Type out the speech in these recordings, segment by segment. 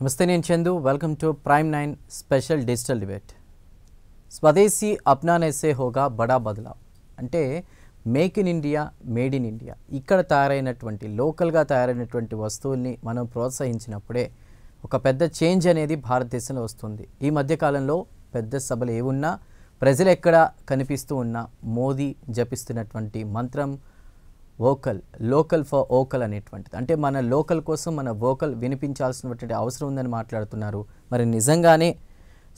నమస్తే, నేను Chandu. Welcome to prime 9 special digital debate. స్వదేశీ అప్నానే సే హోగా బడా బదలావ్ అంటే make in India, made in India. ఇక్కడ తయారైనటువంటి లోకల్గా తయారైనటువంటి వస్తువుల్ని మనం ప్రోత్సహించినప్పుడే ఒక పెద్ద చేంజ్ అనేది భారతదేశంలో వస్తుంది. ఈ మధ్యకాలంలో పెద్ద సభలు ఏమున్నా, ప్రజలు ఎక్కడ కనిపిస్తూ ఉన్నా మోదీ జపిస్తున్నటువంటి మంత్రం వోకల్, లోకల్ ఫర్ ఓకల్ అనేటువంటిది. అంటే మన లోకల్ కోసం మన వోకల్ వినిపించాల్సినటువంటి అవసరం ఉందని మాట్లాడుతున్నారు. మరి నిజంగానే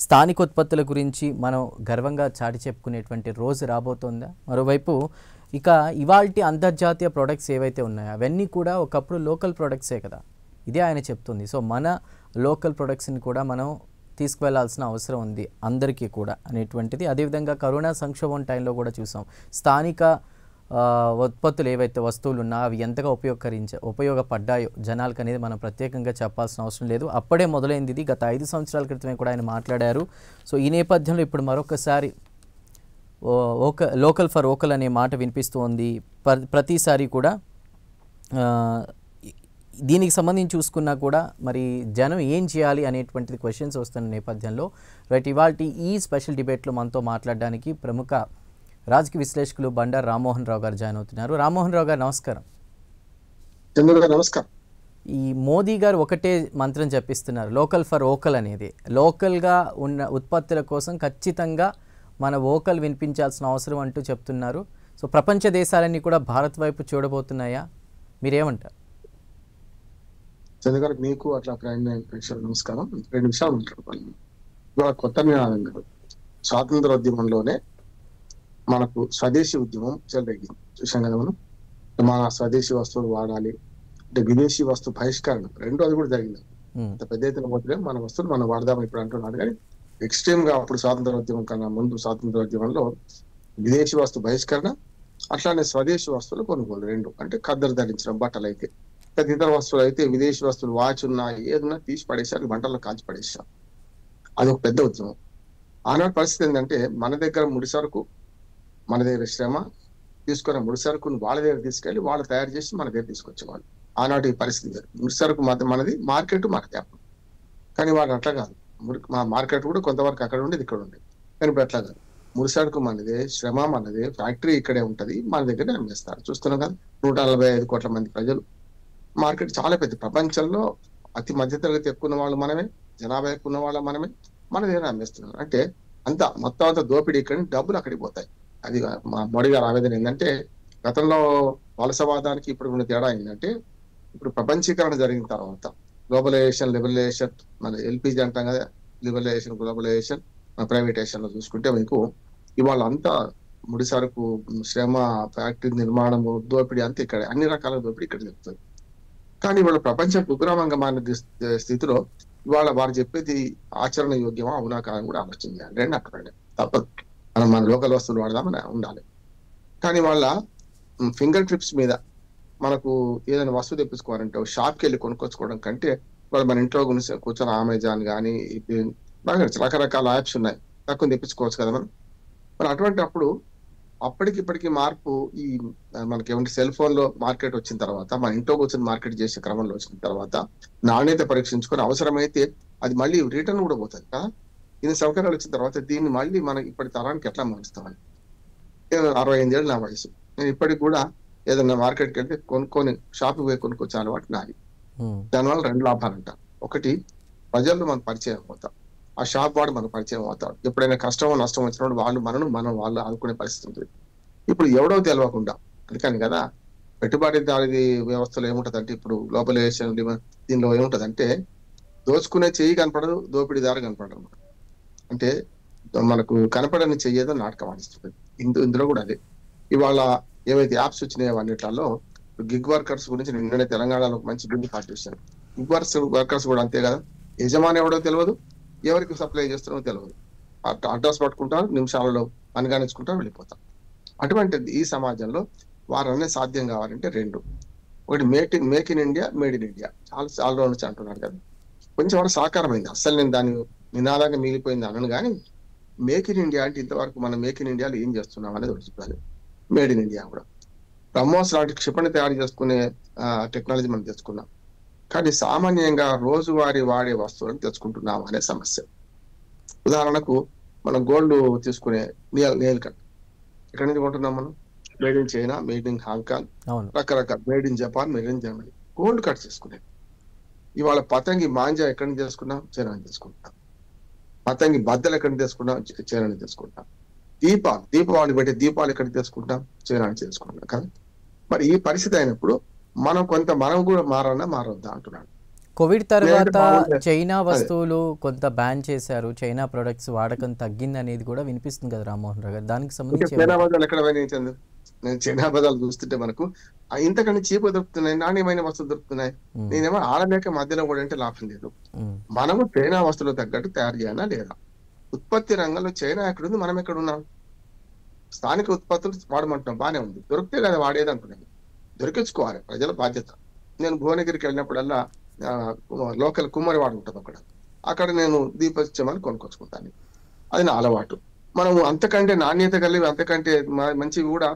స్థానిక ఉత్పత్తుల గురించి మనం గర్వంగా చాటి చెప్పుకునేటువంటి రోజు రాబోతోందా? మరోవైపు ఇక ఇవాల్టి అంతర్జాతీయ ప్రొడక్ట్స్ ఏవైతే ఉన్నాయో అవన్నీ కూడా ఒకప్పుడు లోకల్ ప్రొడక్ట్సే కదా, ఇదే ఆయన చెప్తుంది. సో మన లోకల్ ప్రొడక్ట్స్ని కూడా మనం తీసుకువెళ్లాల్సిన అవసరం ఉంది అందరికీ కూడా అనేటువంటిది. అదేవిధంగా కరోనా సంక్షోభం టైంలో కూడా చూసాం, స్థానిక ఉత్పత్తులు ఏవైతే వస్తువులు ఉన్నా అవి ఎంతగా ఉపయోగపడ్డాయో జనాలకు అనేది మనం ప్రత్యేకంగా చెప్పాల్సిన అవసరం లేదు. అప్పుడే మొదలైంది ఇది. గత 5 సంవత్సరాల క్రితమే కూడా ఆయన మాట్లాడారు. సో ఈ నేపథ్యంలో ఇప్పుడు మరొకసారి లోకల్ ఫర్ ఓకల్ అనే మాట వినిపిస్తూ ఉంది. ప్రతిసారి కూడా దీనికి సంబంధించి చూసుకున్నా కూడా మరి జనం ఏం చేయాలి అనేటువంటిది క్వశ్చన్స్ వస్తున్న నేపథ్యంలో ఇవాల్టి ఈ స్పెషల్ డిబేట్లో మనతో మాట్లాడడానికి ప్రముఖ రాజకీయ విశ్లేషకులు బండారు రామ్మోహన్ రావు గారు జాయిన్ అవుతున్నారు. రామ్మోహన్ రావు గారు నమస్కారం. నమస్కారం. ఈ మోదీ గారు ఒకటే మంత్రం చెప్పిస్తున్నారు, లోకల్ ఫర్ ఓకల్ అనేది. లోకల్గా ఉన్న ఉత్పత్తుల కోసం ఖచ్చితంగా మన ఓకల్ వినిపించాల్సిన అవసరం అంటూ చెప్తున్నారు. సో ప్రపంచ దేశాలన్నీ కూడా భారత్ వైపు చూడబోతున్నాయా? మీరేమంటారు? చంద్ర గారు, మీకు అట్లా నమస్కారం. 2 నిమిషాలు మాట్లాడుకోవాలి. ఇవాళ కొత్త నినాదం కాదు, స్వాతంత్రోద్యమంలోనే మనకు స్వదేశీ ఉద్యమం చెలరేగింది. చూసాం కదా మనం. మన స్వదేశీ వస్తువులు వాడాలి అంటే విదేశీ వస్తువు బహిష్కరణ, అది కూడా జరిగింది. అంత పెద్ద ఎత్తున పోతే మన వస్తువులు మనం వాడదామని ఇప్పుడు అంటున్నారు. కానీ ఎక్స్ట్రీమ్ గా అప్పుడు స్వాతంత్రోద్యమం కన్నా ముందు స్వాతంత్రోద్యమంలో విదేశీ వస్తువు బహిష్కరణ, అట్లానే స్వదేశీ వస్తువులు కొనుగోలు, 2. అంటే ఖద్దరు ధరించడం, బట్టలు అయితే ఇతర వస్తువులు అయితే విదేశీ వస్తువులు వాచ్ ఉన్నా ఏదున్నా తీసి పడేసారు, గంటల్లో కాల్చి పడేసారు. అది ఒక పెద్ద ఉద్యమం. ఆనాటి పరిస్థితి ఏంటంటే మన దగ్గర ముడి సరుకు, మన దగ్గర శ్రమ తీసుకున్న ముడి సరుకుని వాళ్ళ దగ్గర తీసుకెళ్లి వాళ్ళు తయారు చేసి మన దగ్గర తీసుకొచ్చేవాళ్ళు. ఆనాటి పరిస్థితి ముడి సరుకు మనది, మార్కెట్ మనది. కానీ వాళ్ళు అట్లా కాదు. మా మార్కెట్ కూడా కొంతవరకు అక్కడ ఉండేది, ఇక్కడ ఉండేది. కానీ ఇప్పుడు అట్లా కాదు. ముడి సరుకు మనదే, శ్రమ మనదే, ఫ్యాక్టరీ ఇక్కడే ఉంటది, మన దగ్గర అమ్మేస్తారు. చూస్తున్నాం కదా, 145 కోట్ల మంది ప్రజలు. మార్కెట్ చాలా పెద్ద. ప్రపంచంలో అతి మధ్యతరగతి ఎక్కువ ఉన్న వాళ్ళు మనమే, జనాభా ఎక్కువ ఉన్న వాళ్ళ మనమే, మన దగ్గర అమ్మేస్తున్నారు. అంటే మొత్తం అంతా దోపిడీ ఇక్కడ, డబ్బులు అక్కడికి పోతాయి. అది మా మోడీ గారి ఆవేదన ఏంటంటే, గతంలో వలసవాదానికి ఇప్పుడు ఉన్న తేడా ఏంటంటే, ఇప్పుడు ప్రపంచీకరణ జరిగిన తర్వాత గ్లోబలైజేషన్, లిబరలైజేషన్, మన ఎల్పిజి అంటాం కదా, లిబరలైజేషన్, గ్లోబలైజేషన్, ప్రైవేటైజేషన్ లో చూసుకుంటే మీకు ఇవాళ అంతా ముడి సరుకు, శ్రమ, ఫ్యాక్టరీ నిర్మాణము, దోపిడీ అంతా ఇక్కడ, అన్ని రకాల దోపిడీ ఇక్కడ జరుగుతుంది. కానీ ఇవాళ ప్రపంచం కుగ్రామంగా మారిన స్థితిలో ఇవాళ వారు చెప్పేది ఆచరణ యోగ్యమా అవునా కాదని కూడా ఆలోచన చేయాలి. 2 అక్కడ తప్పదు. మనం మన లోకల్ వస్తువులు వాడదామని ఉండాలి. కానీ వాళ్ళ ఫింగర్ ట్రిప్స్ మీద మనకు ఏదైనా వస్తువు తెప్పించుకోవాలంటే షాప్కి వెళ్ళి కొనుక్కొచ్చుకోవడం కంటే వాళ్ళు మన ఇంట్లో కూర్చొని అమెజాన్ కానీ రకరకాల యాప్స్ ఉన్నాయి, తక్కువ తెప్పించుకోవచ్చు కదా మనం. మరి అటువంటి అప్పటికిప్పటికీ మార్పు ఈ మనకి ఏమంటే సెల్ ఫోన్ లో మార్కెట్ వచ్చిన తర్వాత, మన ఇంట్లో కూర్చొని మార్కెట్ చేసే క్రమంలో వచ్చిన తర్వాత నాణ్యత పరీక్షించుకొని అవసరమైతే అది మళ్ళీ రిటర్న్ కూడా పోతుంది కదా. ఇన్ని సౌకర్యాలు వచ్చిన తర్వాత దీన్ని మళ్ళీ మనం ఇప్పటి తరానికి ఎట్లా మారుస్తామని. 65 ఏళ్ళు నా వయసు. నేను ఇప్పటికి కూడా ఏదైనా మార్కెట్కి వెళ్తే కొనుక్కొని షాప్కి పోయి కొనుక్కొచ్చే అలవాటు నాది. దానివల్ల 2 లాభాలు అంట. ఒకటి, ప్రజల్లో మనం పరిచయం అవుతాం, ఆ షాప్ వాడు మనకు పరిచయం అవుతాడు. ఎప్పుడైనా కష్టమో నష్టం వచ్చినప్పుడు మనం వాళ్ళు ఆదుకునే పరిస్థితి ఉంటుంది. ఇప్పుడు ఎవడో తెలియకుండా, అందుకని కదా పెట్టుబడిదారి వ్యవస్థలో ఏముంటదంటే, ఇప్పుడు గ్లోబలైజేషన్ దీనిలో ఏముంటదంటే, దోచుకునే చెయ్యి కనపడదు, దోపిడీదారు కనపడదు. అంటే మనకు కనపడని చెయ్యేదో నాటకం ఆడిస్తుంది. ఇందులో కూడా అదే. ఇవాళ ఏవైతే యాప్స్ వచ్చినాయో అన్నిట్లలో గిగ్ వర్కర్స్ గురించి నిన్ననే తెలంగాణలో ఒక మంచి బిల్లు పాస్ చేశారు. గిగ్ వర్కర్స్ కూడా అంతే కదా, యజమాని ఎవడో తెలియదు, ఎవరికి సప్లై చేస్తున్నారో తెలియదు. అడ్రస్ పట్టుకుంటారు, నిమిషాలలో పనిగానించుకుంటారు, వెళ్ళిపోతారు. అటువంటిది ఈ సమాజంలో వారనే సాధ్యం కావాలంటే 2. ఒకటి make in India, made in India. చాలా రోజుల నుంచి అంటున్నారు కదా, కొంచెం వరకు సాకారమైంది. అసలు నేను దాని నినాదంగా మిగిలిపోయింది అనను. కానీ మేక్ ఇన్ ఇండియా అంటే ఇంతవరకు మనం మేక్ ఇన్ ఇండియాలో ఏం చేస్తున్నాం అనేది చూడాలి. మేడ్ ఇన్ ఇండియా కూడా బ్రహ్మోస్ లాంటి క్షిపణి తయారు చేసుకునే టెక్నాలజీ మనం తెచ్చుకున్నాం. కానీ సామాన్యంగా రోజువారీ వాడే వస్తువులను తెచ్చుకుంటున్నాం అనే సమస్య. ఉదాహరణకు మనం గోల్డ్ తీసుకునే నేల్ కట్ ఎక్కడి నుంచి కొంటున్నాం మనం? Made in China, made in Hong Kong, అవును. రకరకాల made in Japan, made in Germany gold cut చేసుకునేది. ఇవాళ పతంగి మాంజా ఎక్కడి నుంచి తీసుకున్నాం? చైనా నుంచి తీసుకుంటాం. పతంగి బద్దలు ఎక్కడి నుంచి తీసుకున్నాం? చైనా నుంచి తీసుకుంటాం. దీపావళి పెట్టే దీపాలు ఎక్కడికి తీసుకుంటాం? చైనా నుంచి తీసుకుంటాం కదా. మరి ఈ పరిస్థితి అయినప్పుడు మనం కూడా మారొద్దా అంటున్నాడు. కోవిడ్ నేనైతే తర్వాత బాగుంది. చైనా అదే వస్తువులు కొంత బ్యాన్ చేశారు, చైనా ప్రొడక్ట్స్ వాడకం తగ్గింది అనేది కూడా వినిపిస్తుంది కదా రామ్మోహన్ రావు గారు. దానికి ఇంకా సంబంధించి చైనా ఏమంటారు? బజార్లు ఎక్కడ పోయినాయి చందు? నేను చైనా బజార్లు చూస్తుంటే మనకు ఇంతకంటే చీప్ దొరుకుతున్నాయి, నాణ్యమైన వస్తువులు దొరుకుతున్నాయి. ఉమ్, నేనేమో ఆడలేక మధ్యలో కూడా అంటే లాభం లేదు. ఉమ్, మనము చైనా వస్తువులు తగ్గట్టు తయారు చేయాలా లేదా? ఉత్పత్తి రంగంలో చైనా ఎక్కడుంది, మనం ఎక్కడున్నాం? స్థానిక ఉత్పత్తులు వాడమంటున్నాం, బానే ఉంది. దొరికితే కదా వాడేది అంటున్నాను. దొరికించుకోవాలి, ప్రజల బాధ్యత. నేను భువనగిరికి వెళ్ళినప్పుడల్లా లోకల్ కుమ్మరి వాడు ఉంటుంది అక్కడ. అక్కడ నేను దీపోత్సవాన్ని కొనుక్కొచ్చుకుంటాను. అది నా అలవాటు. మనము అంతకంటే నాణ్యత కలిగి అంతకంటే మంచివి కూడా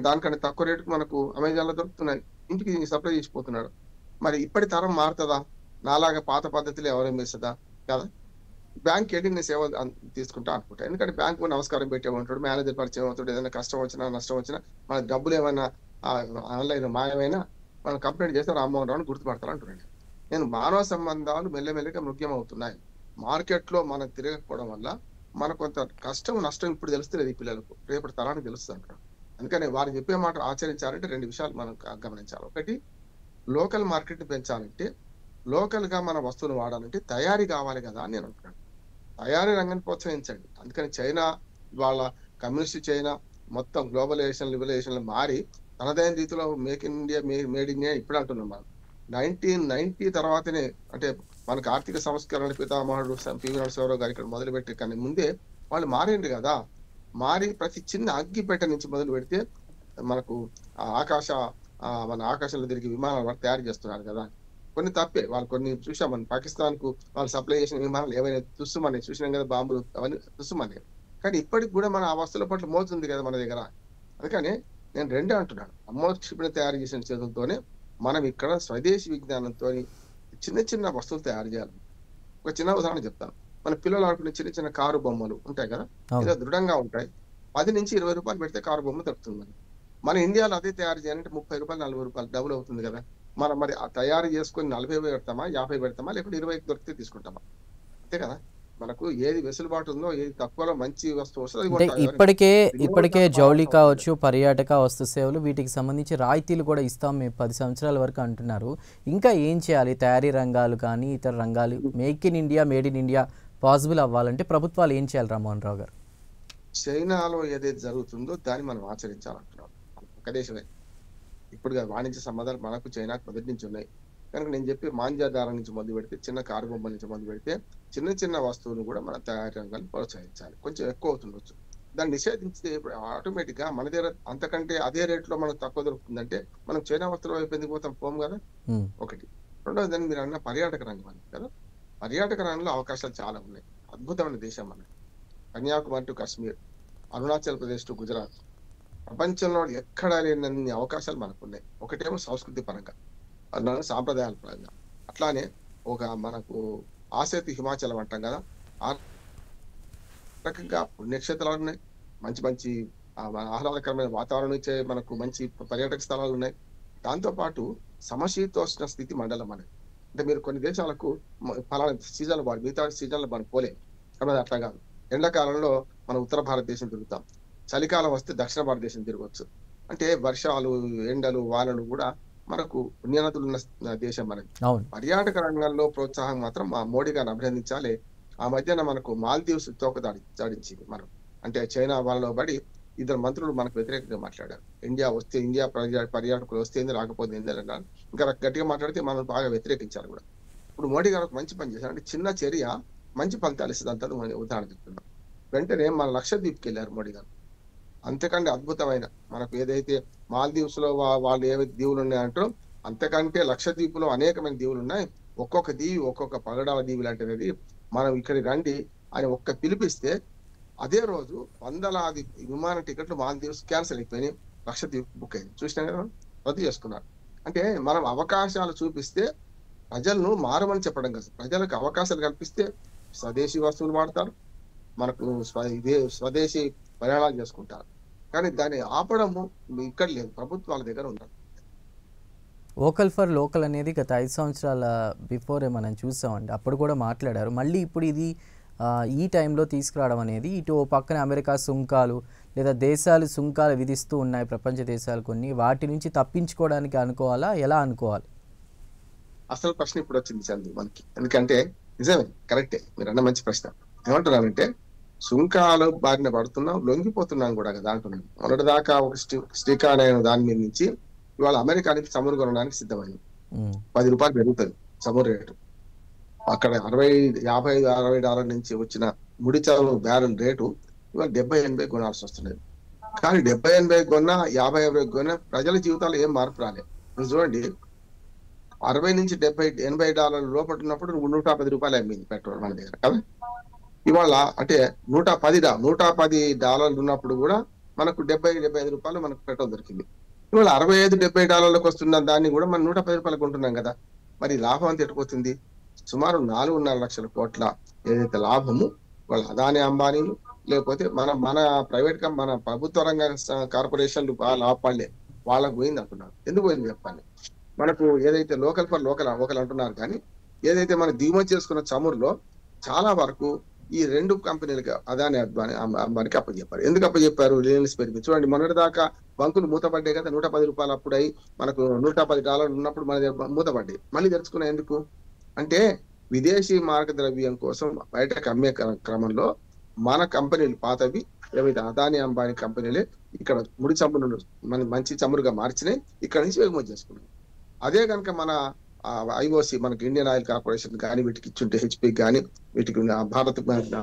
దానికంటే తక్కువ రేటుకు మనకు అమెజాన్ లో దొరుకుతున్నాయి. ఇంటికి సప్లై చేసిపోతున్నాడు. మరి ఇప్పటి తరం మారుతుందా? నాలాగా పాత పద్ధతులు ఎవరేం వేస్తుందా? కదా. బ్యాంక్ వెళ్ళి నేను సేవలు తీసుకుంటా అనుకుంటా. ఎందుకంటే బ్యాంకు నమస్కారం పెట్టేమంటాడు, మేనేజర్ పరిచయం అవుతాడు, ఏదైనా కష్టం వచ్చినా నష్టం వచ్చినా మన డబ్బులు ఏమైనా ఆన్లైన్ మాయమైనా మనం కంప్లైంట్ చేస్తే రామ్మోహన్ రావుని గుర్తుపడతారు అంటున్నాడు. నేను మానవ సంబంధాలు మెల్లమెల్లగా ముఖ్యమవుతున్నాయి. మార్కెట్ లో మనం తిరగకపోవడం వల్ల మనకు కొంత కష్టం నష్టం ఇప్పుడు తెలుస్తుంది ఈ పిల్లలకు, రేపటి తరానికి తెలుస్తుంది అంటారు. అందుకని వారు చెప్పే మాట ఆచరించాలంటే రెండు విషయాలు మనం గమనించాలి. ఒకటి, లోకల్ మార్కెట్ ని పెంచాలంటే, లోకల్ గా మన వస్తువులు వాడాలంటే తయారీ కావాలి కదా అని నేను అంటున్నాను. తయారీ రంగాన్ని ప్రోత్సహించండి. అందుకని చైనా వాళ్ళ కమ్యూనిస్ట్ చైనా మొత్తం గ్లోబలైజేషన్ లిబరలైజేషన్ మారి తనదైన రీతిలో make in India, made in India ఇప్పుడు అంటున్నాం మనం. 1990 తర్వాతనే, అంటే మనకు ఆర్థిక సంస్కరణ పితామహుడు పివి నరసింహారావు గారు ఇక్కడ మొదలుపెట్టి కానీ ముందే వాళ్ళు మారింది కదా. మారి ప్రతి చిన్న అగ్గిపెట్ట నుంచి మొదలు పెడితే మనకు మన ఆకాశంలో తిరిగి విమానాలు వాళ్ళు తయారు చేస్తున్నారు కదా. కొన్ని తప్పే, వాళ్ళు కొన్ని చూసాం. మన పాకిస్తాన్ కు వాళ్ళు సప్లై చేసిన విమానాలు ఏవైనా తుస్సుమని చూసినాం కదా, బాంబులు అవన్నీ తుస్సుమని. కానీ ఇప్పటికి కూడా మన ఆ వస్తువుల పట్ల మోతుంది కదా మన దగ్గర. అందుకని నేను రెండే అంటున్నాను, అమ్మోక్షిపిని తయారు చేసిన చేతులతోనే మనం ఇక్కడ స్వదేశీ విజ్ఞానంతో చిన్న చిన్న వస్తువులు తయారు చేయాలి. ఒక చిన్న ఉదాహరణ చెప్తాను. మన పిల్లలు ఆడుకునే చిన్న చిన్న కారు బొమ్మలు ఉంటాయి కదా, ఇలా దృఢంగా ఉంటాయి. 10 నుంచి 20 రూపాయలు పెడితే కారు బొమ్మ దొరుకుతుంది. మన ఇండియాలో అదే తయారు చేయాలంటే 30 రూపాయలు 40 రూపాయలు డబుల్ అవుతుంది కదా. మనం మరి తయారు చేసుకొని 40 పెడతామా, 50 పెడతామా, లేకపోతే 20 దొరికితే తీసుకుంటామా? అంతే కదా. మనకు ఏది వెసులుబాటు ఉందో, ఏది తక్కువలో మంచి వస్తువు వస్తుందో అది అంటే కొంటాం. ఇప్పటికే జౌళి కావచ్చు, పర్యాటక వస్తు సేవలు, వీటికి సంబంధించి రాయితీలు కూడా ఇస్తాం మేము 10 సంవత్సరాల వరకు అంటున్నారు. ఇంకా ఏం చేయాలి? తయారీ రంగాలు కానీ ఇతర రంగాలు make in India, made in India possible అవ్వాలంటే ప్రభుత్వాలు ఏం చేయాలి రామ్మోహన్ రావు గారు? చైనాలో ఏదైతే జరుగుతుందో దాన్ని మనం ఆచరించాలంటున్నాం. ఒక దేశమే ఇప్పుడు వాణిజ్య సంబంధాలు మనకు చైనాకు మొదటి నుంచి ఉన్నాయి కనుక నేను చెప్పి మాంజాదారం నుంచి మొదలు పెడితే, చిన్న కారు బొమ్మల నుంచి మొదలు పెడితే చిన్న చిన్న వస్తువులు కూడా మన తయారీ రంగాన్ని ప్రోత్సహించాలి. కొంచెం ఎక్కువ అవుతుండొచ్చు, దాన్ని నిషేధించితే ఆటోమేటిక్ గా మన దగ్గర అంతకంటే అదే రేట్ లో మనకు తక్కువ దొరుకుతుందంటే మనం చైనా వస్తువుల వైపు ఎందుకు పోతాం? పోము కదా. ఒకటి. రెండోది, దాన్ని మీరు అన్న పర్యాటక రంగం అని కదా. పర్యాటక రంగంలో అవకాశాలు చాలా ఉన్నాయి. అద్భుతమైన దేశం మనకి. కన్యాకుమారి టు కాశ్మీర్, అరుణాచల్ ప్రదేశ్ టు గుజరాత్, ప్రపంచంలో ఎక్కడ లేనన్ని అవకాశాలు మనకు ఉన్నాయి. ఒకటేమో సంస్కృతి పరంగా, సాంప్రదాయాల పరంగా. అట్లానే ఒక మనకు ఆసేతు హిమాచలం అంటాం కదా, ఆ రకంగా పుణ్యక్షేత్రాలు ఉన్నాయి. మంచి మంచి ఆహ్లాదకరమైన వాతావరణం ఇచ్చే మనకు మంచి పర్యాటక స్థలాలు ఉన్నాయి. దాంతో పాటు సమశీతోష్ణ స్థితి మండలం అనేది. అంటే మీరు కొన్ని దేశాలకు ఫలానా సీజన్లు వాడు, మిగతా సీజన్లు మనం పోలేం. కాబట్టి అట్లా కాదు. ఎండాకాలంలో మనం ఉత్తర భారతదేశం తిరుగుతాం, చలికాలం వస్తే దక్షిణ భారతదేశం తిరగవచ్చు. అంటే వర్షాలు, ఎండలు, వానలు కూడా మనకు పుణ్యనదులు ఉన్న దేశం మనకి. పర్యాటక రంగంలో ప్రోత్సాహం మాత్రం మా మోడీ గారిని అభినందించాలి. ఆ మధ్యన మనకు మాల్దీవ్స్ తోక దాడించింది మనం. అంటే చైనా వాళ్ళలో పడి 2 మంత్రులు మనకు వ్యతిరేకంగా మాట్లాడారు. ఇండియా పర్యాటకులు వస్తే రాకపోతే అన్నారు. ఇంకా గట్టిగా మాట్లాడితే మనం బాగా వ్యతిరేకించారు కూడా. ఇప్పుడు మోడీ గారు మంచి పని చేశారు. అంటే చిన్న చర్య మంచి ఫలితాలు ఇస్తుంది అంతా ఉదాహరణ చెప్తున్నాం. వెంటనే మన లక్షద్వీప్కి వెళ్ళారు మోడీ గారు. అంతకంటే అద్భుతమైన మనకు ఏదైతే మాల్దీవ్స్ లో వాళ్ళు ఏవైతే దీవులు ఉన్నాయంటారో అంతకంటే లక్షద్వీపులో అనేకమైన దీవులు ఉన్నాయి. ఒక్కొక్క దీవి ఒక్కొక్క పగడాల దీవి లాంటిది. మనం ఇక్కడికి రండి అని ఒక్క పిలిపిస్తే అదే రోజు వందలాది విమాన టికెట్లు మాల్దీవ్స్ క్యాన్సిల్ అయిపోయినాయి, లక్షద్వీప్ బుక్ అయింది. చూసినా కదా, రద్దు చేసుకున్నారు. అంటే మనం అవకాశాలు చూపిస్తే ప్రజలను మారమని చెప్పడం కాదు, ప్రజలకు అవకాశాలు కల్పిస్తే స్వదేశీ వస్తువులు వాడతారు, మనకు ఇదే స్వదేశీ ప్రయాణాలు చేసుకుంటారు. కానీ దాన్ని ఆపడము ఇక్కడ లేదు, ప్రభుత్వాల దగ్గర ఉన్నారు. వోకల్ ఫర్ లోకల్ అనేది గత 5 సంవత్సరాల బిఫోరే మనం చూసామండి. అప్పుడు కూడా మాట్లాడారు. మళ్ళీ ఇప్పుడు ఇది ఈ టైంలో తీసుకురావడం అనేది, ఇటు ఓ పక్కన అమెరికా సుంకాలు లేదా దేశాలు సుంకాలు విధిస్తూ ఉన్నాయి ప్రపంచ దేశాలు కొన్ని, వాటి నుంచి తప్పించుకోవడానికి అనుకోవాలా, ఎలా అనుకోవాలి? అసలు ప్రశ్న ఇప్పుడు వచ్చింది చందు మనకి. ఎందుకంటే నిజమే, కరెక్టే, మీరు అన్న మంచి ప్రశ్న. ఏమంటున్నానంటే సుంకాలు బారిన పడుతున్నాం, లొంగిపోతున్నాం కూడా కదా అంటున్నాను. మొన్నటి దాకా ఒక స్టీకాన్ అయిన దాని మీద నుంచి ఇవాళ అమెరికా నుంచి చమురు కొనడానికి సిద్ధమైంది. 10 రూపాయలు పెరుగుతుంది చమురు రేటు. అక్కడ $50-60 నుంచి వచ్చిన ముడి చమురు బ్యారెల్ రేటు ఇవాళ 70-80 కొనాల్సి వస్తున్నది. కానీ 70-80 కొన్నా, 50-50 కొన్నా ప్రజల జీవితాలు ఏం మార్పు రాలేదు. మీరు చూడండి, $60-80 లోపల ఉన్నప్పుడు $110 అమ్మింది పెట్రోల్ మన దగ్గర కదా. ఇవాళ అంటే $110 ఉన్నప్పుడు కూడా మనకు $70-75 మనకు పెట్రోల్ దొరికింది. ఇవాళ $65-70 వస్తున్న దాన్ని కూడా మనం $110 కొంటున్నాం కదా. మరి లాభం అంత ఎట్టుకోతుంది? సుమారు 4.5 లక్షల కోట్ల ఏదైతే లాభము వాళ్ళ అదాని అంబానీలు లేకపోతే మన ప్రైవేట్ మన ప్రభుత్వ రంగ కార్పొరేషన్లు లాభపడలే, వాళ్ళకు పోయింది అంటున్నారు. ఎందుకు పోయింది చెప్పండి. మనకు ఏదైతే లోకల్ ఫర్ లోకల్ అంటున్నారు, కానీ ఏదైతే మనం దిగుమతి చేసుకున్న చమురులో చాలా వరకు ఈ 2 కంపెనీలకు అదాని అంబానికి అప్పచెప్పారు. ఎందుకు అప్పచెప్పారు? రిలయన్స్ పెరిగింది. చూడండి, మొన్నటి దాకా బంకులు మూతపడ్డాయి కదా, $110 అప్పుడై మనకు $110 ఉన్నప్పుడు మన మూతపడ్డాయి, మళ్ళీ తెరుచుకున్నాయి. ఎందుకు అంటే విదేశీ మార్గ ద్రవ్యం కోసం బయటకు అమ్మే క్రమంలో మన కంపెనీలు పాతవి ఏవైతే అదాని అంబానీ కంపెనీలే ఇక్కడ ముడి చమురు మన మంచి చమురుగా మార్చినాయి, ఇక్కడ నుంచి ఎగుమతి చేసుకున్నాయి. అదే కనుక మన ఐఓసి మనకి ఇండియన్ ఆయిల్ కార్పొరేషన్ కానీ వీటికి ఇచ్చుంటే, హెచ్పి కానీ వీటికి భారత్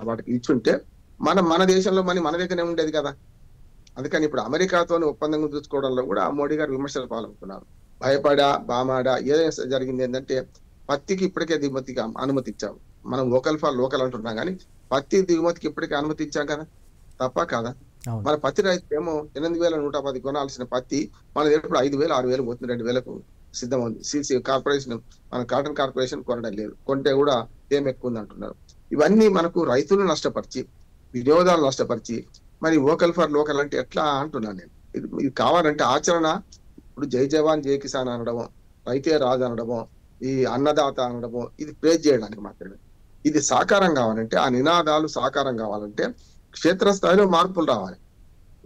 వాటికి ఇచ్చుంటే మన దేశంలో మన దగ్గరనే ఉండేది కదా. అందుకని ఇప్పుడు అమెరికాతో ఒప్పందం చూసుకోవడంలో కూడా మోడీ గారు విమర్శలు పాల్గొంటున్నారు. భయపడా బామాడా ఏదైనా జరిగింది ఏంటంటే, పత్తికి ఇప్పటికే దిగుమతికి అనుమతి ఇచ్చాం. మనం వోకల్ ఫర్ లోకల్ అంటున్నాం, కానీ పత్తి దిగుమతికి ఇప్పటికే అనుమతి ఇచ్చాం కదా, తప్ప కాదా? మన పత్తి రైతు ఏమో 8,110 కొనాల్సిన పత్తి మన దగ్గర 5,000-6,000 పోతుంది, 2,000కు సిద్ధం ఉంది. సిసి కార్పొరేషన్ మన కాటన్ కార్పొరేషన్ కొనడం లేదు, కొంటే కూడా ఏం ఎక్కువ ఉంది అంటున్నారు. ఇవన్నీ మనకు రైతులను నష్టపరిచి, వినియోగదారులు నష్టపరిచి, మరి వోకల్ ఫర్ లోకల్ అంటే ఎట్లా అంటున్నాను నేను. ఇది కావాలంటే ఆచరణ. ఇప్పుడు జై జవాన్ జై కిసాన్ అనడమో, రైతే రాజు అనడమో, ఈ అన్నదాత అనడమో, ఇది ప్రేజ్ చేయడానికి మాత్రమే. ఇది సాకారం కావాలంటే, ఆ నినాదాలు సాకారం కావాలంటే క్షేత్రస్థాయిలో మార్పులు రావాలి.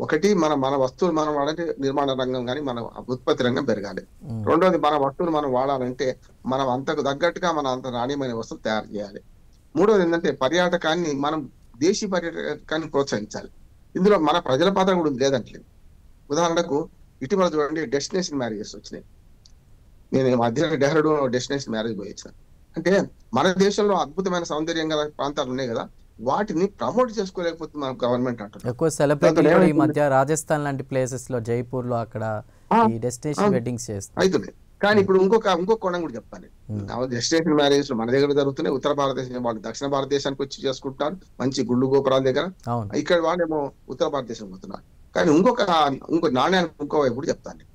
ఒకటి మన వస్తువులు మనం వాడంటే నిర్మాణ రంగం కానీ మన ఉత్పత్తి రంగం పెరగాలి. రెండోది, మన వస్తువులు మనం వాడాలంటే మనం అంతకు తగ్గట్టుగా మన అంత నాణ్యమైన వస్తువులు తయారు చేయాలి. మూడోది ఏంటంటే పర్యాటకాన్ని, మనం దేశీ పర్యాటకాన్ని ప్రోత్సహించాలి. ఇందులో మన ప్రజల పాత్ర కూడా లేదంటలేదు. ఉదాహరణకు ఇటీవల చూడండి, డెస్టినేషన్ మ్యారేజెస్ వచ్చినాయి. నేను మధ్య డెహ్రాడూన్ డెస్టినేషన్ మ్యారేజ్ పోయి వచ్చాను. అంటే మన దేశంలో అద్భుతమైన సౌందర్యం గల ప్రాంతాలు ఉన్నాయి కదా, వాటిని ప్రమోట్ చేసుకోలేకపోతుంది మన గవర్నమెంట్ అంటున్నారు. ఎక్కువ సెలబ్రిటీ ఈ మధ్య రాజస్థాన్ లాంటి ప్లేసెస్ లో, జైపూర్ లో అక్కడ ఈ డెస్టినేషన్ వెడ్డింగ్స్ చేస్తారు అవుతుంది. కానీ ఇప్పుడు ఇంకో కోణం కూడా చెప్తాను. డెస్టినేషన్ మ్యారేజ్ మన దగ్గర జరుగుతున్నాయి. ఉత్తర భారతదేశం వాళ్ళు దక్షిణ భారతదేశానికి వచ్చి చేసుకుంటారు, మంచి గుళ్ళు గోపురాల దగ్గర. ఇక్కడ వాళ్ళేమో ఉత్తర భారతదేశం పోతున్నారు. కానీ ఇంకో నాణ్యానికి ఇంకో వైపు కూడా చెప్తాను.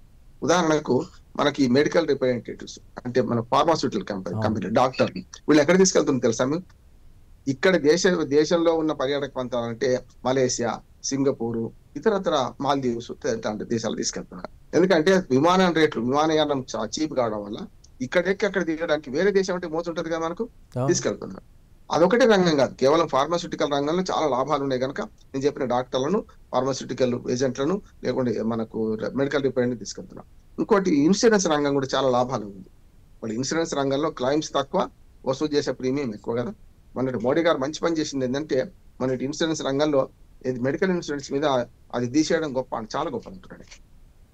ఉదాహరణకు మనకి మెడికల్ రిప్రజెంటేటివ్స్ అంటే మన ఫార్మాస్యూటికల్ కంపెనీ డాక్టర్లు, వీళ్ళు ఎక్కడ తీసుకెళ్తుంది తెలుసా? ఇక్కడ దేశంలో ఉన్న పర్యాటక ప్రాంతాలు అంటే మలేషియా, సింగపూరు, ఇతరత్ర మాల్దీవ్స్ ఇట్లాంటి దేశాలు తీసుకెళ్తున్నారు. ఎందుకంటే విమానయానం చీప్ కావడం వల్ల ఇక్కడ ఎక్కి అక్కడ దిగడానికి వేరే దేశం అంటే మోచుంటది కదా, మనకు తీసుకెళ్తున్నారు. అదొకటే రంగం కాదు, కేవలం ఫార్మాస్యూటికల్ రంగంలో చాలా లాభాలు ఉన్నాయి కనుక నేను చెప్పిన డాక్టర్లను, ఫార్మాస్యూటికల్ ఏజెంట్లను, లేకుంటే మనకు మెడికల్ రిప్రజెంటేటివ్ తీసుకెళ్తున్నాం. ఇంకోటి ఇన్సూరెన్స్ రంగం కూడా చాలా లాభాలు ఉంది. వాళ్ళు ఇన్సూరెన్స్ రంగంలో క్లైమ్స్ తక్కువ, వసూలు చేసే ప్రీమియం ఎక్కువ కదా. మన మోడీ గారు మంచి పని చేసింది ఏంటంటే, మన ఇన్సూరెన్స్ రంగంలో మెడికల్ ఇన్సూరెన్స్ మీద అది తీసేయడం గొప్ప, చాలా గొప్ప అంటున్నాడు.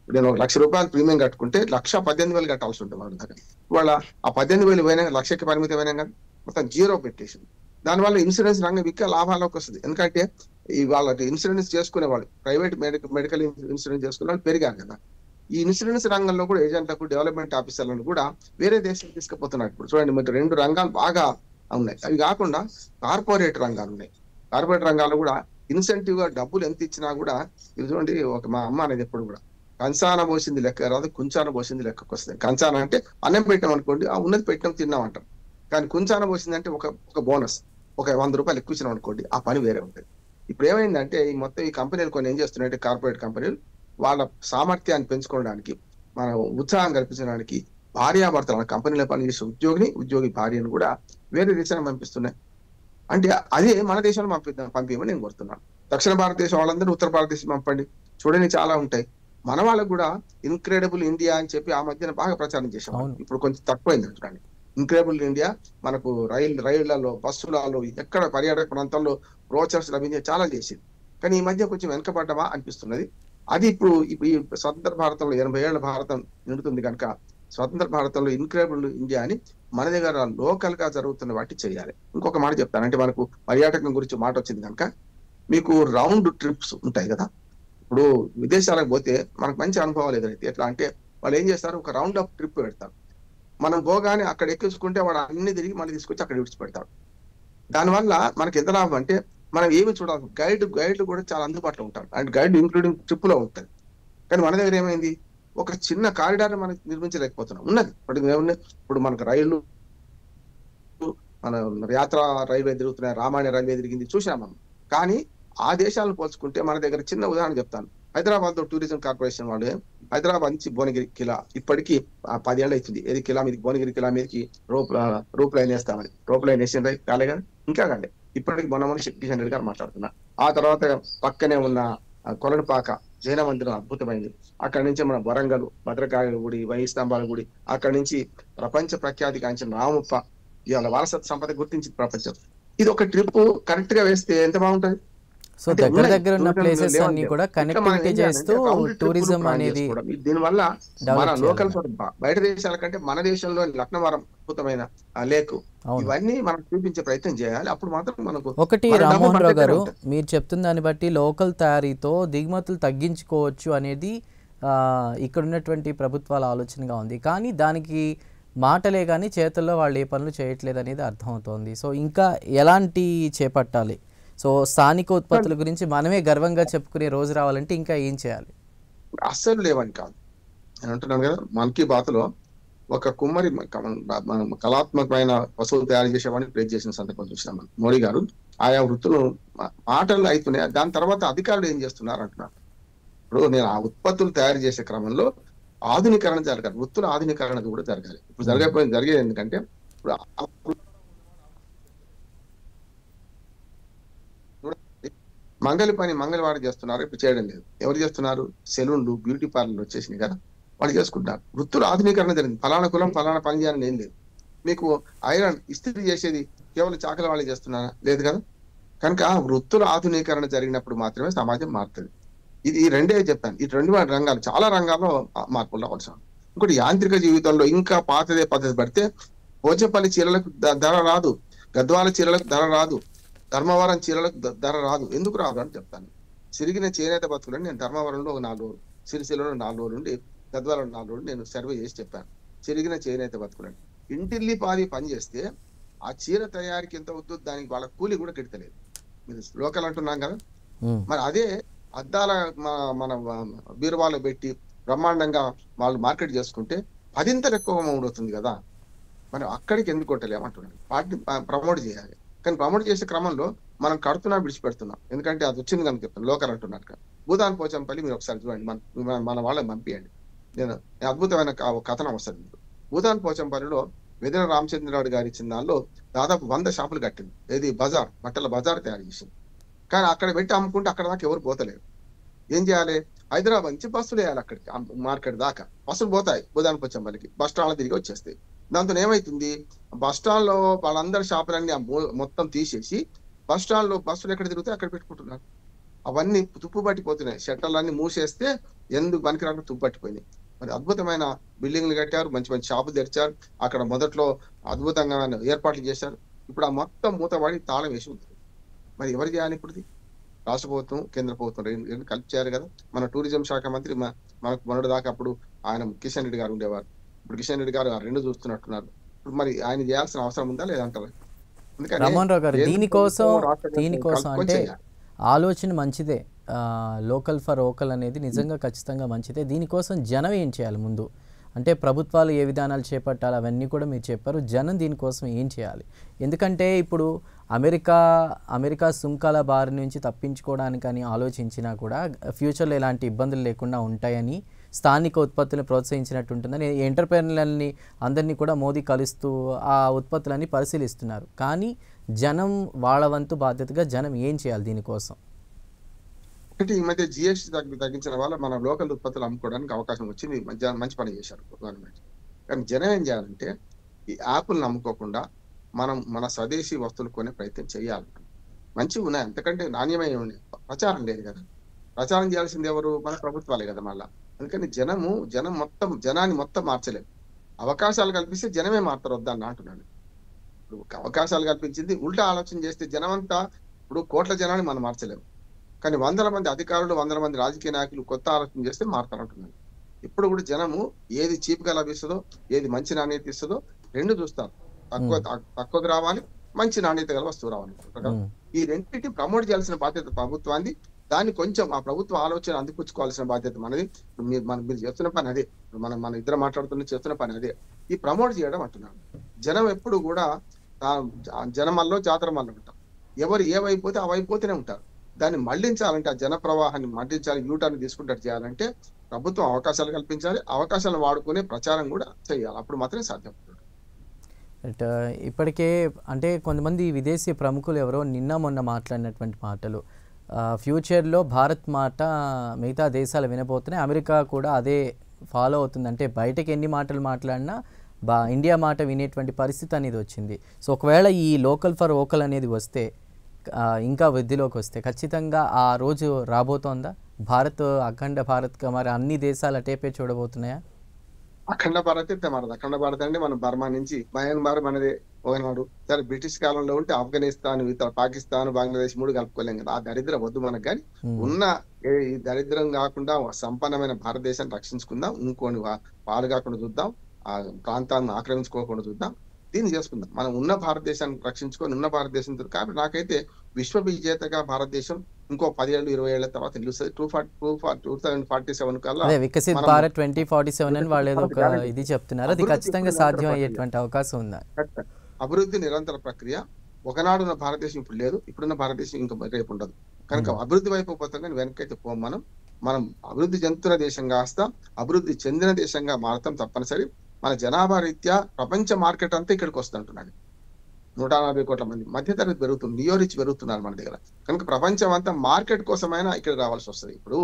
నేను ₹1,00,000 ప్రీమియం కట్టుకుంటే 1,18,000 కట్టాల్సి ఉంటుంది వాళ్ళ దగ్గర. ఇవాళ ఆ 18,000 పోయినా, 1,00,000కి పరిమితమైనా కానీ మొత్తం జీరో పెట్టేసింది. దానివల్ల ఇన్సూరెన్స్ రంగం ఇంకా లాభాలకు వస్తుంది. ఎందుకంటే వాళ్ళ ఇన్సూరెన్స్ చేసుకునేవాళ్ళు, ప్రైవేట్ మెడికల్ ఇన్సూరెన్స్ చేసుకునే వాళ్ళు పెరిగారు కదా. ఈ ఇన్సూరెన్స్ రంగంలో కూడా ఏజెంట్లకు, డెవలప్మెంట్ ఆఫీసర్లను కూడా వేరే దేశం తీసుకుపోతున్నారు. ఇప్పుడు చూడండి, మీకు 2 రంగాలు బాగా ఉన్నాయి. అవి కాకుండా కార్పొరేట్ రంగాలు ఉన్నాయి. కార్పొరేట్ రంగాల్లో కూడా ఇన్సెంటివ్ గా డబ్బులు ఎంత ఇచ్చినా కూడా, ఇది చూడండి, మా అమ్మ అనేది ఎప్పుడు కూడా కంచాన పోసింది లెక్క రాదు, కుంచాన పోసింది లెక్కకు వస్తుంది. కంచాన అంటే అన్నం పెట్టాం అనుకోండి, ఆ ఉన్నది పెట్టినాం తిన్నాం అంటాం. కానీ కుంచాన పోసింది అంటే ఒక బోనస్, ఒక 100 రూపాయలు ఎక్కువ ఇచ్చినాం అనుకోండి, ఆ పని వేరే ఉంటుంది. ఇప్పుడు ఏమైందంటే ఈ మొత్తం ఈ కంపెనీలు కొన్ని ఏం చేస్తున్నాయంటే, కార్పొరేట్ కంపెనీలు వాళ్ళ సామర్థ్యాన్ని పెంచుకోవడానికి, మన ఉత్సాహం కల్పించడానికి భార్యాభర్తలు కంపెనీలో పనిచేసే ఉద్యోగి భార్యను కూడా వేరే దేశానికి పంపిస్తున్నాయి. అంటే అదే మన దేశంలో పంపించమని నేను కోరుతున్నాను. దక్షిణ భారతదేశం వాళ్ళందరూ ఉత్తర భారతదేశం పంపండి, చూడని చాలా ఉంటాయి. మన వాళ్ళకు కూడా ఇన్క్రెడిబుల్ ఇండియా అని చెప్పి ఆ మధ్యన బాగా ప్రచారం చేసాం. ఇప్పుడు కొంచెం తక్కువైంది చూడండి. ఇన్క్రెడిబుల్ ఇండియా మనకు రైళ్లలో, బస్సులలో, ఎక్కడ పర్యాటక ప్రాంతాల్లో బ్రోచర్స్ లభించే చాలా చేసింది. కానీ ఈ మధ్య కొంచెం వెనకబడ్డమా అనిపిస్తున్నది. అది ఇప్పుడు ఈ స్వతంత్ర భారతంలో 80 ఏళ్ల భారతం నిండుతుంది కనుక, స్వతంత్ర భారతంలో ఇన్క్రెడిబుల్ ఇండియా అని మన దగ్గర లోకల్ గా జరుగుతున్న వాటి చేయాలి. ఇంకొక మాట చెప్తాను, అంటే మనకు పర్యాటకం గురించి మాట వచ్చింది కనుక, మీకు రౌండ్ ట్రిప్స్ ఉంటాయి కదా. ఇప్పుడు విదేశాలకు పోతే మనకు మంచి అనుభవాలు ఎదురైతే ఎట్లా అంటే, వాళ్ళు ఏం చేస్తారు, ఒక రౌండ్ అప్ ట్రిప్ పెడతారు. మనం పోగానే అక్కడ ఎక్కించుకుంటే వాడు అన్ని తిరిగి మళ్ళీ తీసుకొచ్చి అక్కడ విడిచిపెడతాడు. దానివల్ల మనకి ఎంత లాభం అంటే, మనం ఏమి చూడాలి, గైడ్లు కూడా చాలా అందుబాటులో ఉంటారు, అండ్ గైడ్ ఇంక్లూడింగ్ ట్రిప్ లో ఉంటుంది. కానీ మన దగ్గర ఏమైంది, ఒక చిన్న కారిడార్ మనం నిర్మించలేకపోతున్నాం. ఉన్నది ఇప్పుడు మనకు రైళ్లు, మన యాత్ర రైల్వే తిరుగుతున్నాయి, రామాయణ రైల్వే తిరిగింది చూసాం మనం. కానీ ఆ దేశాలను పోల్చుకుంటే మన దగ్గర, చిన్న ఉదాహరణ చెప్తాను, హైదరాబాద్ లో టూరిజం కార్పొరేషన్ వాళ్ళు హైదరాబాద్ నుంచి భువనగిరి కిలా ఇప్పటికీ 10 ఏళ్ళు అవుతుంది. ఏది కిలా మీదకి, భువనగిరి కిలా మీదకి రోప్ లైన్ వేస్తామని. రోప్ లైన్ వేసిన కాలే కానీ ఇంకా కాలే. ఇప్పటికి మొన్న కిషన్ రెడ్డి గారు మాట్లాడుతున్నా. ఆ తర్వాత పక్కనే ఉన్న కొలనుపాక జైన మందిరం అద్భుతమైంది. అక్కడి నుంచి మన వరంగల్ భద్రకాళి గుడి, వై స్తంభాల గుడి, అక్కడి నుంచి ప్రపంచ ప్రఖ్యాతి కాంచిన రామప్ప, ఇవాళ వారసత్వ సంపద గుర్తించింది ప్రపంచం. ఇది ఒక ట్రిప్ కరెక్ట్ గా వేస్తే ఎంత బాగుంటుంది. సో దగ్గర ఉన్న ప్లేసెస్ అన్ని కూడా కనెక్టివిటీ చేస్తూ టూరిజం అనేది, దీనివల్ల మన లోకల్ బయట దేశాల కంటే మన దేశంలో లక్నవరం అద్భుతమైన లేక్, ఇవన్నీ మనం చూపించే ప్రయత్నం చేయాలి. అప్పుడు మాత్రం మనకు ఒకటి రామ్మోహన్ రావు గారు, మీరు చెప్తున్న దాన్ని బట్టి లోకల్ తయారీతో దిగుమతులు తగ్గించుకోవచ్చు అనేది ఇక్కడ ఉన్నటువంటి ప్రభుత్వాల ఆలోచనగా ఉంది. కానీ దానికి మాటలే కానీ చేతుల్లో వాళ్ళు ఏ పనులు చేయట్లేదు అనేది అర్థమవుతోంది. సో ఇంకా ఎలాంటి చేపట్టాలి? సో స్థానిక ఉత్పత్తుల గురించి మనమే గర్వంగా చెప్పుకునే రోజు రావాలంటే ఇంకా ఏం చేయాలి? అస్సలు లేవని కాదు, నేను అంటున్నాను కదా, మన్ కీ బాత్ లో ఒక కుమ్మరి కళాత్మకమైన వస్తువులు తయారు చేసేవాడిని ప్రేజ్ చేసిన సందర్భం చూసినాం మనం. మోడీ గారు ఆయా వృత్తులు మాటలు అవుతున్నాయి, దాని తర్వాత అధికారులు ఏం చేస్తున్నారు అంటున్నారు. ఇప్పుడు నేను ఆ ఉత్పత్తులు తయారు చేసే క్రమంలో ఆధునీకరణ జరగాలి, వృత్తుల ఆధునీకరణ కూడా జరగాలి. ఇప్పుడు జరిగేది ఎందుకంటే, ఇప్పుడు మంగళవాడ చేస్తున్నారు, ఇప్పుడు చేయడం లేదు. ఎవరు చేస్తున్నారు? సెలూన్లు, బ్యూటీ పార్లర్లు వచ్చేసినాయి కదా, వాళ్ళు చేసుకుంటారు. వృత్తుల ఆధునీకరణ జరిగింది. ఫలానా కులం ఫలానా పని చేయాలని ఏం లేదు. మీకు ఐరన్ ఇస్త్రీ చేసేది కేవలం చాకలి వాళ్ళు చేస్తున్నారా? లేదు కదా. కనుక వృత్తుల ఆధునీకరణ జరిగినప్పుడు మాత్రమే సమాజం మారుతుంది. ఈ రెండే చెప్పాను. ఈ 2 రంగాలు, చాలా రంగాల్లో మార్పులు రావాల్సిన. ఇంకోటి, యాంత్రిక జీవితంలో ఇంకా పాతదే పద్ధతి పడితే పోచపల్లి చీరలకు ధర రాదు, గద్వాల చీరలకు ధర రాదు, ధర్మవరం చీరలకు ధర రాదు. ఎందుకు రాదు అని చెప్తాను. సిరిగిన చేనేత బతుకులని నేను ధర్మవరంలో 4 రోజులు, సిరిసిల్లలో 4 రోజులు ఉండి, గద్వాలలో 4 రోజులు నేను సర్వే చేసి చెప్పాను. సిరిగిన చేనేత బతుకులని ఇంటిల్లి పాది పని చేస్తే ఆ చీర తయారీకి ఎంత అవుతుంది, దానికి వాళ్ళ కూలి కూడా గిడతలేదు. మీరు లోకల్ అంటున్నాం కదా, మరి అదే అద్దాల మన బీరువాలో పెట్టి బ్రహ్మాండంగా వాళ్ళు మార్కెట్ చేసుకుంటే 10 ఎక్కువ అమౌంట్ అవుతుంది కదా. మనం అక్కడికి ఎందుకు కొట్టలేమంటున్నాను. వాటిని ప్రమోట్ చేయాలి. కానీ ప్రమోట్ చేసే క్రమంలో మనం కడుతున్నా విడిచిపెడుతున్నాం. ఎందుకంటే అది వచ్చింది కనుక చెప్తాను. లోకల్ అంటున్నారు. భూదాన్ పోచంపల్లి మీరు ఒకసారి చూడండి, మన వాళ్ళని పంపించండి. నేను అద్భుతమైన కథనం వస్తుంది. భూదాన్ పోచంపల్లిలో వెదిన రామచంద్రరావు గారి ఇచ్చిన దానిలో దాదాపు 100 షాపులు కట్టింది. ఏది బజార్, బట్టల బజార్ తయారు చేసింది. కానీ అక్కడ పెట్టి అమ్ముకుంటే అక్కడ దాకా ఎవరు పోతలేరు. ఏం చేయాలి? హైదరాబాద్ నుంచి బస్సులు వేయాలి అక్కడికి, మార్కెట్ దాకా బస్సులు పోతాయి. భూదాన్ పోచంపల్లికి బస్ స్టాండ్ తిరిగి వచ్చేస్తాయి. దాంతో ఏమైతుంది, బస్ స్టాండ్ లో వాళ్ళందరి షాపులన్నీ మొత్తం తీసేసి బస్ స్టాండ్ లో బస్సులు ఎక్కడ తిరుగుతాయి అక్కడ పెట్టుకుంటున్నారు. అవన్నీ తుప్పు పట్టిపోతున్నాయి. షట్టర్లన్నీ మూసేస్తే ఎందుకు పనికిరాకుండా తుప్పు పట్టిపోయినాయి. మరి అద్భుతమైన బిల్డింగ్లు కట్టారు, మంచి మంచి షాపులు తెరిచారు. అక్కడ మొదట్లో అద్భుతంగా ఏర్పాట్లు చేశారు. ఇప్పుడు ఆ మొత్తం మూతపడి తాళం వేసి ఉంటుంది. మరి ఎవరు చేయాలి ఇప్పుడు? రాష్ట్ర ప్రభుత్వం, కేంద్ర ప్రభుత్వం రెండు కలిపి చేయాలి కదా. మన టూరిజం శాఖ మంత్రి మనకు మొన్నటి దాకా అప్పుడు ఆయన కిషన్ రెడ్డి గారు ఉండేవారు. ఇప్పుడు కిషన్ రెడ్డి గారు ఆ 2 చూస్తున్నట్టున్నారు. ఇప్పుడు మరి ఆయన చేయాల్సిన అవసరం ఉందా లేదంటారు? రామ్మోహన్ రావు గారు, దీనికోసం అంటే ఆలోచన మంచిదే, లోకల్ ఫర్ ఓకల్ అనేది నిజంగా ఖచ్చితంగా మంచిదే. దీనికోసం జనం ఏం చేయాలి ముందు? అంటే ప్రభుత్వాలు ఏ విధానాలు చేపట్టాలి అవన్నీ కూడా మీరు చెప్పారు. జనం దీనికోసం ఏం చేయాలి? ఎందుకంటే ఇప్పుడు అమెరికా అమెరికా సుంకాల బారి నుంచి తప్పించుకోవడానికని ఆలోచించినా కూడా ఫ్యూచర్లో ఎలాంటి ఇబ్బందులు లేకుండా ఉంటాయని, స్థానిక ఉత్పత్తులను ప్రోత్సహించినట్టు ఉంటుందని ఎంటర్‌ప్రెన్యూర్‌లని అందరినీ కూడా మోదీ కలుస్తూ ఆ ఉత్పత్తులన్నీ పరిశీలిస్తున్నారు. కానీ జనం వాళ్ళ వంతు బాధ్యతగా జనం ఏం చేయాలి దీనికోసం? అంటే ఈ మధ్య జిఎస్టీ తగ్గించడం వల్ల మన లోకల్ ఉత్పత్తులు అమ్ముకోవడానికి అవకాశం వచ్చింది. మంచి పని చేశారు గవర్నమెంట్. కానీ జనం ఏం చేయాలంటే ఈ యాప్‌లను నమ్ముకోకుండా మనం మన స్వదేశీ వస్తువులు కొనే ప్రయత్నం చేయాలి. మంచివి ఉన్నాయి, అంతకంటే నాణ్యమైన ఉన్నాయి. ప్రచారం లేదు కదా. ప్రచారం చేయాల్సింది ఎవరు? మన ప్రభుత్వాలే కదా మళ్ళా. అందుకని జనాన్ని మొత్తం మార్చలేము. అవకాశాలు కల్పిస్తే జనమే మారుతారు వద్దని అంటున్నాను. ఇప్పుడు అవకాశాలు కల్పించింది ఉల్టా ఆలోచన చేస్తే జనమంతా, ఇప్పుడు కోట్ల జనాన్ని మనం మార్చలేము. కానీ 100 మంది అధికారులు, 100 మంది రాజకీయ నాయకులు కొత్త ఆలోచన చేస్తే మారుతారంటున్నాను. ఇప్పుడు కూడా జనము ఏది చీప్ గా లభిస్తుందో, ఏది మంచి నాణ్యత ఇస్తుందో రెండు చూస్తారు. తక్కువకి రావాలి, మంచి నాణ్యత గల వస్తువు రావాలి. ఈ రెండింటిని ప్రమోట్ చేయాల్సిన బాధ్యత ప్రభుత్వాన్ని. దాన్ని కొంచెం ఆ ప్రభుత్వ ఆలోచన అందిపుచ్చుకోవాల్సిన బాధ్యత మనది. మీరు చేస్తున్న పని అదే. మన ఇద్దరు మాట్లాడుతున్న చేస్తున్న పని అదే. ఈ ప్రమోట్ చేయడం అంటున్నాను. జనం ఎప్పుడు కూడా జనమల్లో జాతర మల్లో ఉంటారు. ఎవరు ఏ వైపోతే ఆ వైపోతేనే ఉంటారు. దాన్ని మళ్లించాలంటే, ఆ జన ప్రవాహాన్ని మళ్లించాలి, యూటర్న్ తీసుకుంటారు చేయాలంటే ప్రభుత్వం అవకాశాలు కల్పించాలి. అవకాశాలను వాడుకునే ప్రచారం కూడా చేయాలి. అప్పుడు మాత్రమే సాధ్యం. బట్ ఇప్పటికే అంటే కొంతమంది విదేశీ ప్రముఖులు ఎవరో నిన్న మొన్న మాట్లాడినటువంటి మాటలు, ఫ్యూచర్లో భారత్ మాట మిగతా దేశాలు వినబోతున్నాయి, అమెరికా కూడా అదే ఫాలో అవుతుంది. అంటే బయటకి ఎన్ని మాటలు మాట్లాడినా ఇండియా మాట వినేటువంటి పరిస్థితి అనేది వచ్చింది. సో ఒకవేళ ఈ లోకల్ ఫర్ ఓకల్ అనేది వస్తే, ఇంకా వృద్ధిలోకి వస్తే ఖచ్చితంగా ఆ రోజు రాబోతోందా? అఖండ భారత్గా మరి అన్ని దేశాలు అటేపే చూడబోతున్నాయా? అఖండ భారత్ అయితే మనది. అఖండ భారత్ అంటే మనం బర్మా నుంచి మయన్మార్ మనదే ఒకనాడు. సరే బ్రిటిష్ కాలంలో ఉంటే ఆఫ్ఘనిస్తాన్, పాకిస్తాన్, బంగ్లాదేశ్ 3 కలుపుకోలేం కదా. ఆ దరిద్రం వద్దు మనకు. కానీ ఉన్న ఈ దరిద్రం కాకుండా సంపన్నమైన భారతదేశాన్ని రక్షించుకుందాం. ఇంకోని పాలు కాకుండా చూద్దాం. ఆ ప్రాంతాన్ని ఆక్రమించుకోకుండా చూద్దాం. దీన్ని చేసుకుందాం. మనం ఉన్న భారతదేశాన్ని రక్షించుకొని ఉన్న భారతదేశం. కాబట్టి నాకైతే విశ్వ విజేతగా భారతదేశం ఇంకో 10 ఏళ్ళు 20 ఏళ్ల తర్వాత నిలుస్తుంది. 2047 కల్లా వికసిత్ భారత్ 2047 అని వాళ్ళు ఏదో ఒక ఇది చెప్తున్నారు. అది ఖచ్చితంగా సాధ్యం అయ్యేటువంటి అవకాశం ఉందా? అభివృద్ధి నిరంతర ప్రక్రియ. ఒకనాడు ఉన్న భారతదేశం ఇప్పుడు లేదు, ఇప్పుడున్న భారతదేశం ఇంకా రేపు ఉండదు. కనుక అభివృద్ధి వైపు పోతాం, కానీ వెనకైతే పోం. మనం అభివృద్ధి చెందుతున్న దేశంగా అభివృద్ధి చెందిన దేశంగా మారతాం తప్పనిసరి. మన జనాభా రీత్యా ప్రపంచ మార్కెట్ అంతా ఇక్కడికి వస్తుంటున్నాడు. 140 కోట్ల మంది మధ్యతరగతి పెరుగుతుంది, నియోరిచ్ పెరుగుతున్నారు మన దగ్గర. కనుక ప్రపంచం అంతా మార్కెట్ కోసమైనా ఇక్కడ రావాల్సి వస్తుంది. ఇప్పుడు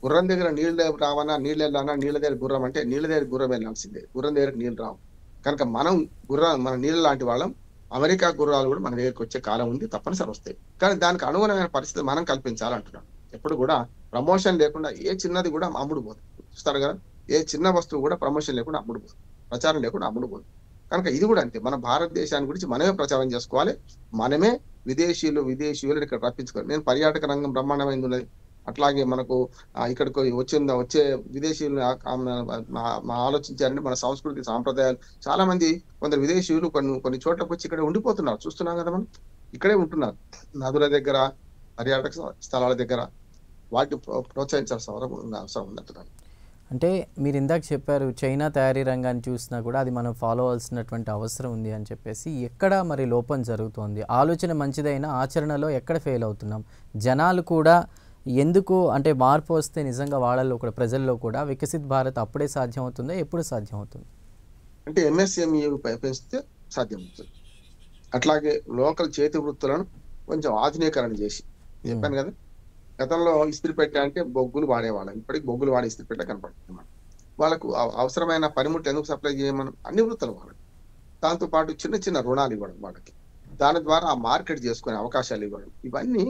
గుర్రం దగ్గర నీళ్ళు రావన్నా, నీళ్ళు వెళ్ళాలన్నా, నీళ్ళ దగ్గర గుర్రం అంటే నీళ్ళ దగ్గర గుర్రం వెళ్ళాల్సిందే. గుర్రం దగ్గరకు నీళ్ళు రావు. కనుక మన నీళ్ళ లాంటి వాళ్ళం. అమెరికా గుర్రాలు కూడా మన దగ్గరికి వచ్చే కాలం ఉంది, తప్పనిసరి వస్తాయి. కానీ దానికి అనుగుణమైన పరిస్థితి మనం కల్పించాలంటున్నాం. ఎప్పుడు కూడా ప్రమోషన్ లేకుండా ఏ చిన్నది కూడా అమ్ముడు పోతుంది. చూస్తారు కదా, ఏ చిన్న వస్తువు కూడా ప్రమోషన్ లేకుండా అమ్ముడు పోతుంది, ప్రచారం లేకుండా అమ్ముడు పోతుంది. కనుక ఇది కూడా అంతే. మన భారతదేశాన్ని గురించి మనమే ప్రచారం చేసుకోవాలి. మనమే విదేశీయులు ఇక్కడ రప్పించుకోవాలి. నేను పర్యాటక రంగం బ్రహ్మాండమైంది ఉన్నది. అట్లాగే మనకు ఇక్కడికి వచ్చే విదేశీయులు ఆలోచించారంటే మన సంస్కృతి సాంప్రదాయాలు. చాలా మంది కొందరు విదేశీయులు కొన్ని చోట్లకు వచ్చి ఇక్కడ ఉండిపోతున్నారు. చూస్తున్నాం కదా, మనం ఇక్కడే ఉంటున్నారు. నదుల దగ్గర, పర్యాటక స్థలాల దగ్గర వాటిని ప్రోత్సహించాల్సిన అవసరం ఉందంటున్నాను. అంటే మీరు ఇందాక చెప్పారు చైనా తయారీ రంగాన్ని చూసినా కూడా అది మనం ఫాలో అవ్వాల్సినటువంటి అవసరం ఉంది అని చెప్పేసి. ఎక్కడ మరి లోపం జరుగుతోంది? ఆలోచన మంచిదైనా ఆచరణలో ఎక్కడ ఫెయిల్ అవుతున్నాం? జనాలు కూడా ఎందుకు అంటే మార్పు వస్తే నిజంగా వాళ్ళల్లో కూడా ప్రజల్లో కూడా వికసిత్ భారత్ అప్పుడే సాధ్యం అవుతుందా? ఎప్పుడు సాధ్యం అవుతుంది? అంటే ఎంఎస్ఎంఈ పెంచితే సాధ్యం అవుతుంది. అట్లాగే లోకల్ చేతి వృత్తులను కొంచెం ఆధునీకరణ చేసి, చెప్పాను కదా, గతంలో ఇస్త్రీ పెట్టే అంటే బొగ్గులు వాడేవాళ్ళం. ఇప్పటికి బొగ్గులు వాడే ఇస్త్రీ పెట్టే కనపడుతుంది. వాళ్ళకు అవసరమైన పనిముట్లు ఎందుకు సప్లై చేయమని అన్ని వృత్తులు వాళ్ళకి. దాంతో పాటు చిన్న చిన్న రుణాలు ఇవ్వడం వాళ్ళకి. దాని ద్వారా ఆ మార్కెట్ చేసుకునే అవకాశాలు ఇవ్వడం. ఇవన్నీ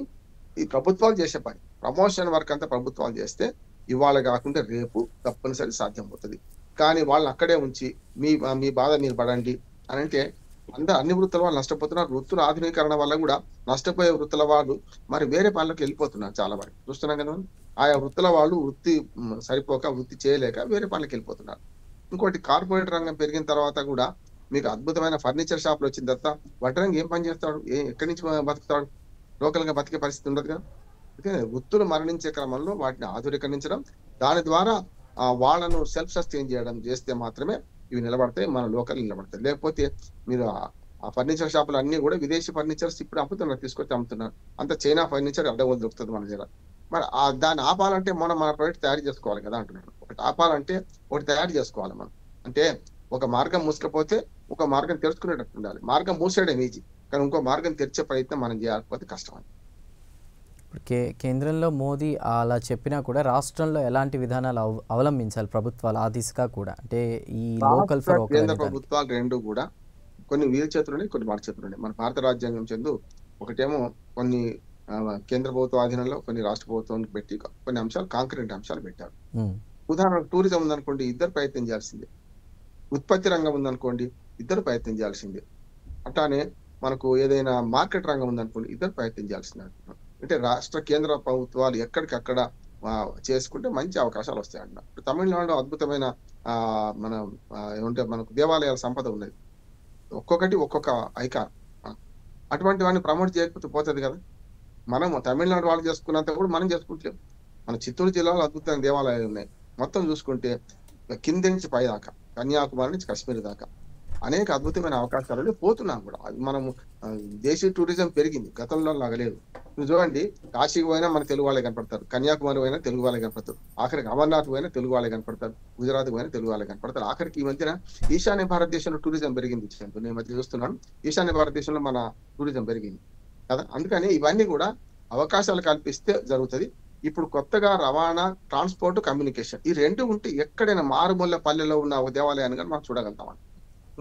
ఈ ప్రభుత్వాలు చేసే పని. ప్రమోషన్ వర్క్ అంతా ప్రభుత్వాలు చేస్తే ఇవాళ కాకుండా రేపు తప్పనిసరి సాధ్యం అవుతుంది. కానీ వాళ్ళని అక్కడే ఉంచి మీ బాధ మీరు పడండి అని అంటే అన్ని వృత్తుల వాళ్ళు నష్టపోతున్నారు. వృత్తుల ఆధునీకరణ వల్ల కూడా నష్టపోయే వృత్తుల వాళ్ళు మరి వేరే పనులకు వెళ్ళిపోతున్నారు. చాలా వరకు చూస్తున్నాం కదా. ఆయా వృత్తుల వాళ్ళు వృత్తి సరిపోక, వృత్తి చేయలేక వేరే పనులకు వెళ్ళిపోతున్నారు. ఇంకోటి, కార్పొరేట్ రంగం పెరిగిన తర్వాత కూడా మీకు అద్భుతమైన ఫర్నిచర్ షాపులు వచ్చిన తర్వాత వడ్రంగి ఏం పని చేస్తాడు? ఎక్కడి నుంచి బతుకుతాడు? లోకల్ గా బతికే పరిస్థితి ఉండదు కదా. వృత్తులు మరణించే క్రమంలో వాటిని ఆధునీకరించడం, దాని ద్వారా వాళ్ళను సెల్ఫ్ సస్టైన్ చేయడం చేస్తే మాత్రమే ఇవి నిలబడతాయి, మన లోకల్ నిలబడతాయి. లేకపోతే మీరు ఆ ఫర్నిచర్ షాపులు అన్ని కూడా విదేశీ ఫర్నిచర్స్ ఇప్పుడు అమ్ముతున్నారు, తీసుకొచ్చి అమ్ముతున్నారు. అంత చైనా ఫర్నిచర్ అడ్డగోలు దొరుకుతుంది మన దగ్గర. మరి దాన్ని ఆపాలంటే మనం మన ప్రోడక్ట్ తయారు చేసుకోవాలి కదా అంటున్నాను. ఒకటి ఆపాలంటే ఒకటి తయారు చేసుకోవాలి మనం. అంటే ఒక మార్గం మూసుకపోతే ఒక మార్గం తెరుచుకునేటట్టు ఉండాలి. మార్గం మూసేయడం ఈజీ, కానీ ఇంకో మార్గం తెరిచే ప్రయత్నం మనం చేయకపోతే కష్టం అని. కేంద్రంలో మోదీ అలా చెప్పినా కూడా రాష్ట్రంలో ఎలాంటి విధానాలు అవలంబించాలి ప్రభుత్వాలు ఆ దిశగా కూడా? అంటే ఈ లోకల్ ఫర్ ఓకల్ కేంద్ర ప్రభుత్వాలు రెండు కూడా కొన్ని వీరి చేతులున్నాయి, కొన్ని మన చేతులున్నాయి. మన భారత రాజ్యాంగం చెందు ఒకటేమో కొన్ని కేంద్ర ప్రభుత్వ ఆధీనంలో, కొన్ని రాష్ట్ర ప్రభుత్వానికి పెట్టి కొన్ని అంశాలు కాంక్రీట్ అంశాలు పెట్టారు. ఉదాహరణకు టూరిజం ఉందనుకోండి, ఇద్దరు ప్రయత్నం చేయాల్సిందే. ఉత్పత్తి రంగం ఉందనుకోండి, ఇద్దరు ప్రయత్నం చేయాల్సిందే. అట్లానే మనకు ఏదైనా మార్కెట్ రంగం ఉందనుకోండి, ఇద్దరు ప్రయత్నం చేయాల్సిందే. అంటే రాష్ట్ర కేంద్ర ప్రభుత్వాలు ఎక్కడికక్కడ చేసుకుంటే మంచి అవకాశాలు వస్తాయి అన్న. తమిళనాడులో అద్భుతమైన మన ఏమంటే మనకు దేవాలయాల సంపద ఉన్నది, ఒక్కొక్కటి ఒక్కొక్క ఐకాన్. అటువంటి వాడిని ప్రమోట్ చేయకపోతే పోతుంది కదా. మనం తమిళనాడు వాళ్ళు చేసుకున్నంత కూడా మనం చేసుకుంటలేము. మన చిత్తూరు జిల్లాలో అద్భుతమైన దేవాలయాలు ఉన్నాయి. మొత్తం చూసుకుంటే కింద నుంచి పై దాకా, కన్యాకుమారి నుంచి కాశ్మీర్ దాకా అనేక అద్భుతమైన అవకాశాలు పోతున్నాం కూడా. మనము దేశీయ టూరిజం పెరిగింది, గతంలో లాగలేదు. మీరు చూడండి, కాశీకి పోయినా మన తెలుగు వాళ్ళే కనపడతారు, కన్యాకుమారి పోయినా తెలుగు వాళ్ళే కనపడతారు, ఆఖరికి అమర్నాథ్ పోయినా తెలుగు వాళ్ళే కనపడతారు, గుజరాత్ పోయినా తెలుగు వాళ్ళే కనపడతారు. ఆఖరికి ఈ మధ్యన ఈశాన్య భారతదేశంలో టూరిజం పెరిగింది. నేను మధ్య చూస్తున్నాను, ఈశాన్య భారతదేశంలో మన టూరిజం పెరిగింది కదా. అందుకని ఇవన్నీ కూడా అవకాశాలు కల్పిస్తే జరుగుతుంది. ఇప్పుడు కొత్తగా రవాణా, ట్రాన్స్పోర్ట్, కమ్యూనికేషన్ ఈ రెండు ఉంటే ఎక్కడైనా మారుమూల పల్లెలో ఉన్న ఒక దేవాలయాన్ని కానీ మనం చూడగలుగుతాం.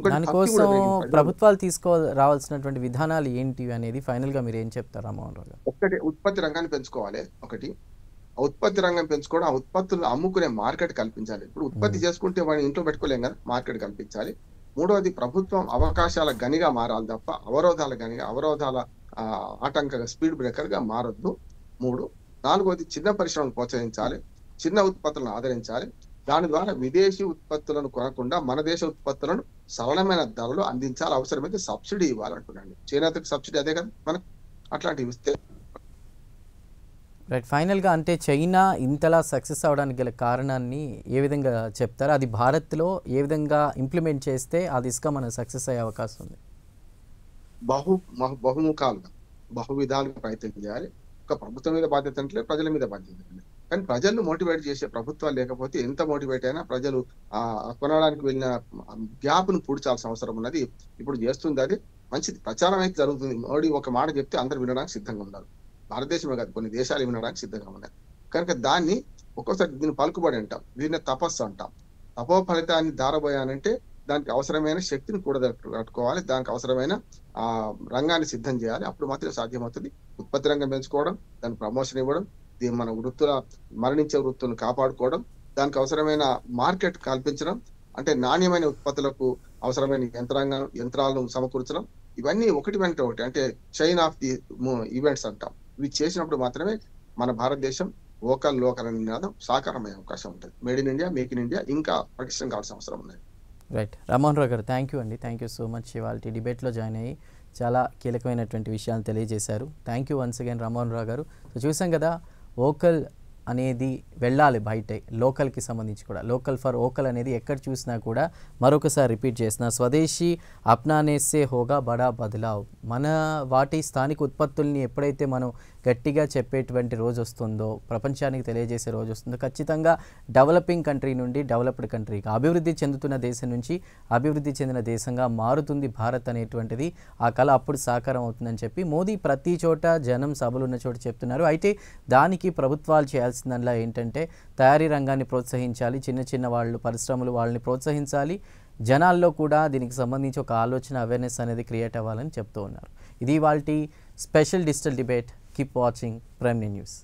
దానికోసం ప్రభుత్వాలు రావాల్సినటువంటి విధానాలు ఏంటి అనేది ఫైనల్ గా మీరు ఏం చెప్తారు రామ్మోహన్ రావు గారు? ఒకటి, ఉత్పత్తి రంగాన్ని పెంచుకోవాలి. ఒకటి, ఉత్పత్తి రంగం పెంచుకోవడం, ఆ ఉత్పత్తులు అమ్ముకునే మార్కెట్ కల్పించాలి. ఇప్పుడు ఉత్పత్తి చేసుకుంటే వాడిని ఇంట్లో పెట్టుకోలేం కదా, మార్కెట్ కల్పించాలి. మూడవది, ప్రభుత్వం అవకాశాల గనిగా మారాలి తప్ప అవరోధాల గనిగా, అవరోధాల ఆటంకంగా, స్పీడ్ బ్రేకర్ గా మారొద్దు. 3, 4వది, చిన్న పరిశ్రమలు ప్రోత్సహించాలి, చిన్న ఉత్పత్తులను ఆదరించాలి. దాని ద్వారా విదేశీ ఉత్పత్తులను కొనకుండా మన దేశ ఉత్పత్తులను సరళమైన ధరలు అందించాలి. అవసరమైతే సబ్సిడీ ఇవ్వాలంటున్నాను. చైనాకి సబ్సిడీ అదే కదా మనకు, అట్లాంటివి ఇస్తే రైట్. ఫైనల్గా అంటే చైనా ఇంతలా సక్సెస్ అవడానికి గల కారణాన్ని ఏ విధంగా చెప్తారు? అది భారత్లో ఏ విధంగా ఇంప్లిమెంట్ చేస్తే ఆ దిశగా మనం సక్సెస్ అయ్యే అవకాశం ఉంది? బహుముఖాలుగా, బహువిధాలుగా ప్రయత్నం చేయాలి. ఒక ప్రభుత్వం మీద బాధ్యత అంటే ప్రజల మీద బాధ్యత. కానీ ప్రజలను మోటివేట్ చేసే ప్రభుత్వాలు లేకపోతే ఎంత మోటివేట్ అయినా ప్రజలు కొనడానికి వెళ్ళిన గ్యాప్ ను పూడ్చాల్సిన అవసరం ఉన్నది. ఇప్పుడు చేస్తుంది, అది మంచిది, ప్రచారం అయితే జరుగుతుంది. మోడీ ఒక మాట చెప్తే అందరు వినడానికి సిద్ధంగా ఉన్నారు. భారతదేశమే కాదు, కొన్ని దేశాలు వినడానికి సిద్ధంగా ఉన్నాయి. కనుక దాన్ని ఒక్కోసారి దీన్ని పలుకుబడి అంటాం, దీన్ని తపస్సు అంటాం. తపో ఫలితాన్ని దారబోయానంటే దానికి అవసరమైన శక్తిని కూడగట్టుకోవాలి, దానికి అవసరమైన రంగాన్ని సిద్ధం చేయాలి. అప్పుడు మాత్రమే సాధ్యమవుతుంది. ఉత్పత్తి రంగం పెంచుకోవడం, దానికి ప్రమోషన్ ఇవ్వడం, మన మరణించే వృత్తులను కాపాడుకోవడం, దానికి అవసరమైన మార్కెట్ కల్పించడం, అంటే నాణ్యమైన ఉత్పత్తులకు అవసరమైన యంత్రాలను సమకూర్చడం, ఇవన్నీ ఒకటి వెంట ఒకటి, అంటే చైన్ ఆఫ్ ది ఈవెంట్స్ అంటాం. ఇవి చేసినప్పుడు మాత్రమే మన భారతదేశం లోకల్ అనే నినాదం సాకారమయ్యే అవకాశం ఉంటుంది. Made in India, make in India ఇంకా పటిష్టం కావాల్సిన అవసరం ఉంది. Right. Rammohan Rao garu, thank you అండి. Thank you so much. ఇవాళ డిబేట్లో జాయిన్ అయ్యి చాలా కీలకమైనటువంటి విషయాలు తెలియజేశారు. Thank you once again Rammohan Rao garu. So చూసాం కదా, ఓకల్ అనేది వెళ్ళాలి బయటే, లోకల్కి సంబంధించి కూడా. లోకల్ ఫర్ ఓకల్ అనేది ఎక్కడ చూసినా కూడా మరొకసారి రిపీట్ చేసిన స్వదేశీ అప్నానేసే హోగా బడా బదలావ్. మన వాటి స్థానిక ఉత్పత్తుల్ని ఎప్పుడైతే మనం గట్టిగా చెప్పేటువంటి రోజు వస్తుందో, ప్రపంచానికి తెలియజేసే రోజు వస్తుందో, ఖచ్చితంగా డెవలపింగ్ కంట్రీ నుండి డెవలప్డ్ కంట్రీగా, అభివృద్ధి చెందుతున్న దేశం నుంచి అభివృద్ధి చెందిన దేశంగా మారుతుంది భారత్ అనేటువంటిది. ఆ కళ అప్పుడు సాకారం అవుతుందని చెప్పి మోదీ ప్రతి చోట జనం సభలు ఉన్న చోట చెప్తున్నారు. అయితే దానికి ప్రభుత్వాలు చేయాల్సిందల్లా ఏంటంటే తయారీ రంగాన్ని ప్రోత్సహించాలి, చిన్న వాళ్ళు పరిశ్రమలు వాళ్ళని ప్రోత్సహించాలి, జనాల్లో కూడా దీనికి సంబంధించి ఒక ఆలోచన, అవేర్నెస్ అనేది క్రియేట్ అవ్వాలని చెప్తూ ఉన్నారు. ఇది ఇవాల్టి special digital debate. Keep watching prime news.